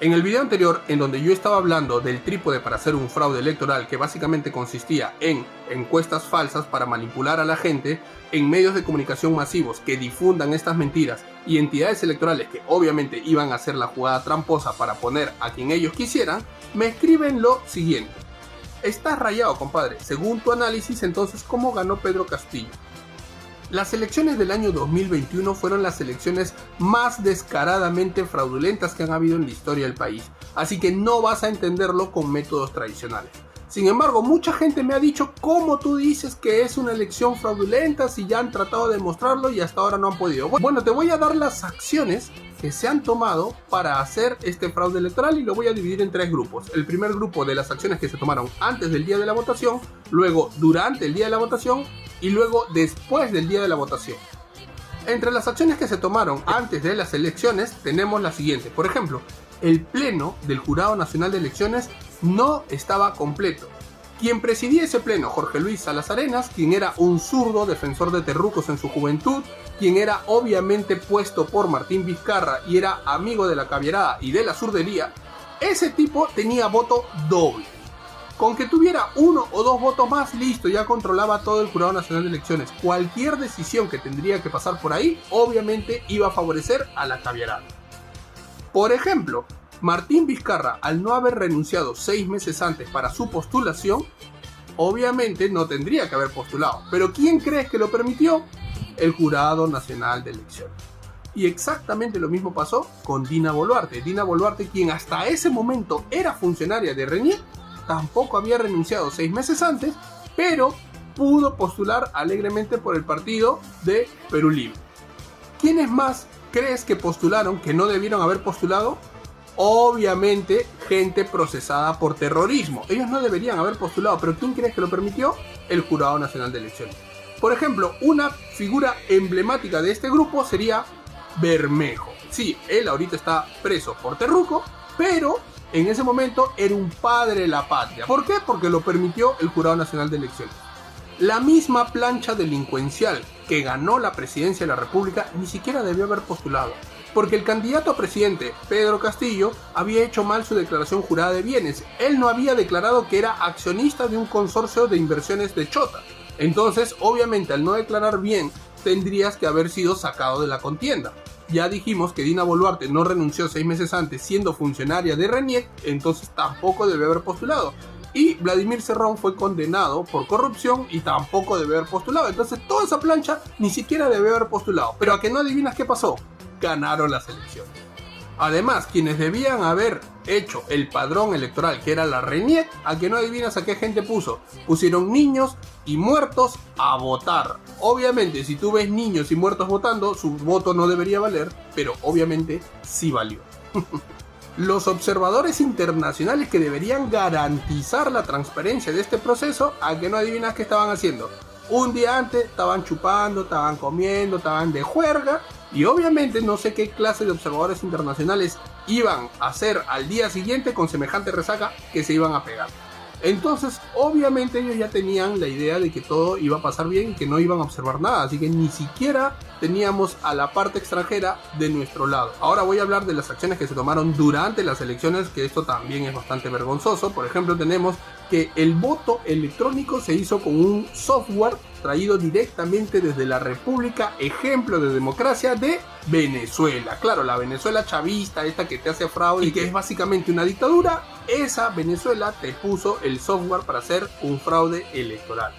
En el video anterior, en donde yo estaba hablando del trípode para hacer un fraude electoral que básicamente consistía en encuestas falsas para manipular a la gente, en medios de comunicación masivos que difundan estas mentiras y entidades electorales que obviamente iban a hacer la jugada tramposa para poner a quien ellos quisieran, me escriben lo siguiente: estás rayado, compadre. Según tu análisis, entonces, ¿cómo ganó Pedro Castillo? Las elecciones del año 2021 fueron las elecciones más descaradamente fraudulentas que han habido en la historia del país, así que no vas a entenderlo con métodos tradicionales. Sin embargo, mucha gente me ha dicho: ¿cómo tú dices que es una elección fraudulenta si ya han tratado de demostrarlo y hasta ahora no han podido? Bueno, te voy a dar las acciones que se han tomado para hacer este fraude electoral y lo voy a dividir en 3 grupos. El primer grupo de las acciones que se tomaron antes del día de la votación, luego durante el día de la votación y luego después del día de la votación. Entre las acciones que se tomaron antes de las elecciones tenemos la siguiente. Por ejemplo, el pleno del Jurado Nacional de Elecciones no estaba completo. Quien presidía ese pleno, Jorge Luis Salas Arenas, quien era un zurdo defensor de terrucos en su juventud, quien era obviamente puesto por Martín Vizcarra y era amigo de la caviarada y de la zurdería, ese tipo tenía voto doble. Con que tuviera 1 o 2 votos más, listo, ya controlaba todo el Jurado Nacional de Elecciones. Cualquier decisión que tendría que pasar por ahí, obviamente iba a favorecer a la caviarada. Por ejemplo, Martín Vizcarra, al no haber renunciado 6 meses antes para su postulación, obviamente no tendría que haber postulado. Pero ¿quién crees que lo permitió? El Jurado Nacional de Elecciones. Y exactamente lo mismo pasó con Dina Boluarte. Dina Boluarte, quien hasta ese momento era funcionaria de RENIEC, tampoco había renunciado 6 meses antes, pero pudo postular alegremente por el partido de Perú Libre. ¿Quiénes más crees que postularon que no debieron haber postulado? Obviamente gente procesada por terrorismo. Ellos no deberían haber postulado, pero ¿quién crees que lo permitió? El Jurado Nacional de Elecciones. Por ejemplo, una figura emblemática de este grupo sería Bermejo. Sí, él ahorita está preso por terruco, pero en ese momento era un padre de la patria. ¿Por qué? Porque lo permitió el Jurado Nacional de Elecciones. La misma plancha delincuencial que ganó la presidencia de la República ni siquiera debió haber postulado, porque el candidato a presidente, Pedro Castillo, había hecho mal su declaración jurada de bienes. Él no había declarado que era accionista de un consorcio de inversiones de Chota. Entonces, obviamente, al no declarar bien, tendrías que haber sido sacado de la contienda. Ya dijimos que Dina Boluarte no renunció 6 meses antes siendo funcionaria de RENIEC, entonces tampoco debe haber postulado. Y Vladimir Cerrón fue condenado por corrupción y tampoco debe haber postulado. Entonces toda esa plancha ni siquiera debe haber postulado. Pero a que no adivinas qué pasó, ganaron las elecciones. Además, quienes debían haber hecho el padrón electoral, que era la RENIEC, a que no adivinas a qué gente puso. Pusieron niños y muertos a votar. Obviamente, si tú ves niños y muertos votando, su voto no debería valer, pero obviamente sí valió. Los observadores internacionales que deberían garantizar la transparencia de este proceso, a que no adivinas qué estaban haciendo. Un día antes estaban chupando, estaban comiendo, estaban de juerga. Y obviamente no sé qué clase de observadores internacionales iban a hacer al día siguiente con semejante resaca que se iban a pegar. Entonces, obviamente ellos ya tenían la idea de que todo iba a pasar bien y que no iban a observar nada. Así que ni siquiera teníamos a la parte extranjera de nuestro lado. Ahora voy a hablar de las acciones que se tomaron durante las elecciones, que esto también es bastante vergonzoso. Por ejemplo, tenemos que el voto electrónico se hizo con un software traído directamente desde la República, ejemplo de democracia de Venezuela. Claro, la Venezuela chavista, esta que te hace fraude y que es básicamente una dictadura, esa Venezuela te puso el software para hacer un fraude electoral.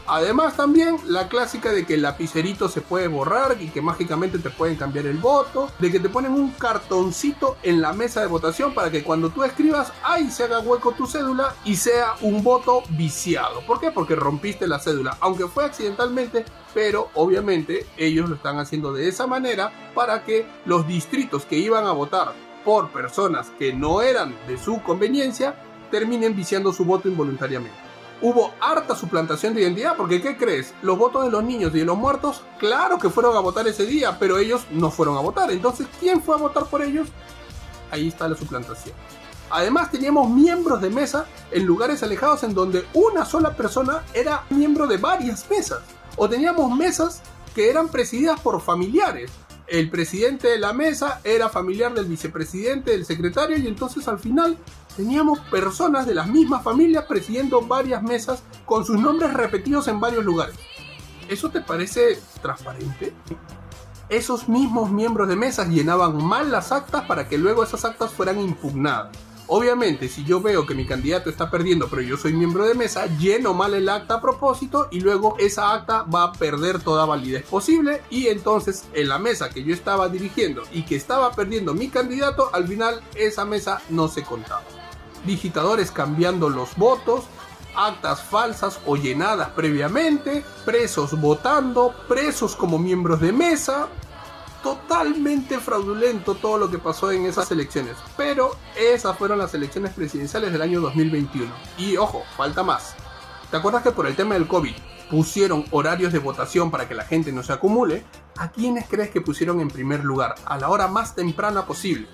Además también la clásica de que el lapicerito se puede borrar y que mágicamente te pueden cambiar el voto, de que te ponen un cartoncito en la mesa de votación para que cuando tú escribas, ahí se haga hueco tu cédula y sea un voto viciado. ¿Por qué? Porque rompiste la cédula, aunque fue accidentalmente, pero obviamente ellos lo están haciendo de esa manera para que los distritos que iban a votar por personas que no eran de su conveniencia terminen viciando su voto involuntariamente. Hubo harta suplantación de identidad, porque ¿qué crees? Los votos de los niños y de los muertos, claro que fueron a votar ese día, pero ellos no fueron a votar. Entonces, ¿quién fue a votar por ellos? Ahí está la suplantación. Además, teníamos miembros de mesa en lugares alejados en donde una sola persona era miembro de varias mesas. O teníamos mesas que eran presididas por familiares. el presidente de la mesa era familiar del vicepresidente, del secretario, y entonces al final teníamos personas de las mismas familias presidiendo varias mesas con sus nombres repetidos en varios lugares. ¿Eso te parece transparente? Esos mismos miembros de mesas llenaban mal las actas para que luego esas actas fueran impugnadas. Obviamente, si yo veo que mi candidato está perdiendo, pero yo soy miembro de mesa, lleno mal el acta a propósito y luego esa acta va a perder toda validez posible, y entonces en la mesa que yo estaba dirigiendo y que estaba perdiendo mi candidato, al final esa mesa no se contaba. Digitadores cambiando los votos, actas falsas o llenadas previamente, presos votando, presos como miembros de mesa. Totalmente fraudulento todo lo que pasó en esas elecciones, pero esas fueron las elecciones presidenciales del año 2021. Y ojo, falta más. ¿Te acuerdas que por el tema del COVID pusieron horarios de votación para que la gente no se acumule? ¿A quiénes crees que pusieron en primer lugar? A la hora más temprana posible.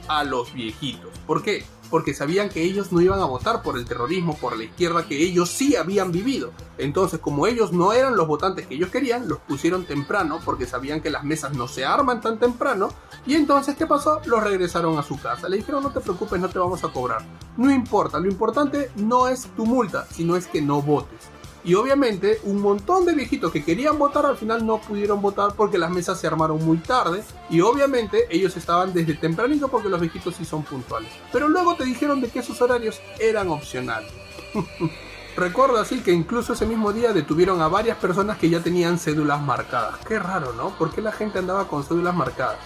A los viejitos. ¿Por qué? Porque sabían que ellos no iban a votar por el terrorismo, por la izquierda que ellos sí habían vivido. Entonces, como ellos no eran los votantes que ellos querían, los pusieron temprano porque sabían que las mesas no se arman tan temprano. Y entonces, ¿qué pasó? Los regresaron a su casa. Le dijeron, no te preocupes, no te vamos a cobrar. No importa, lo importante no es tu multa, sino es que no votes. Y obviamente un montón de viejitos que querían votar al final no pudieron votar porque las mesas se armaron muy tarde, y obviamente ellos estaban desde tempranito porque los viejitos sí son puntuales. Pero luego te dijeron de que esos horarios eran opcionales. Recuerdo así que incluso ese mismo día detuvieron a varias personas que ya tenían cédulas marcadas. Qué raro, ¿no? ¿Por qué la gente andaba con cédulas marcadas?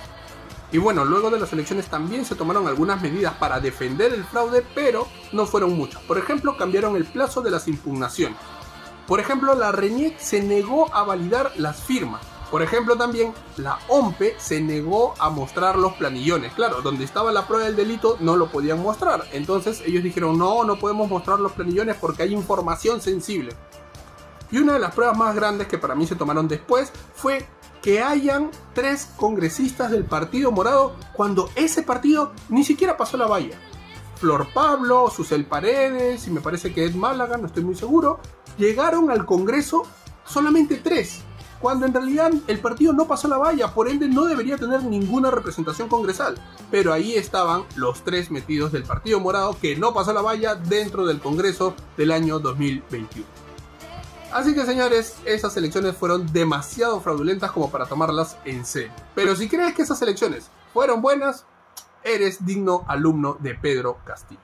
Y bueno, luego de las elecciones también se tomaron algunas medidas para defender el fraude, pero no fueron muchas. Por ejemplo, cambiaron el plazo de las impugnaciones. Por ejemplo, la RENIEC se negó a validar las firmas. Por ejemplo, también la OMPE se negó a mostrar los planillones. Claro, donde estaba la prueba del delito no lo podían mostrar. Entonces ellos dijeron, no podemos mostrar los planillones porque hay información sensible. Y una de las pruebas más grandes que para mí se tomaron después fue que hayan 3 congresistas del Partido Morado cuando ese partido ni siquiera pasó la valla. Flor Pablo, Susel Paredes y me parece que Ed Málaga, no estoy muy seguro, llegaron al Congreso solamente 3, cuando en realidad el partido no pasó la valla, por ende no debería tener ninguna representación congresal. Pero ahí estaban los 3 metidos del Partido Morado que no pasó la valla dentro del Congreso del año 2021. Así que señores, esas elecciones fueron demasiado fraudulentas como para tomarlas en serio. Pero si crees que esas elecciones fueron buenas, eres digno alumno de Pedro Castillo.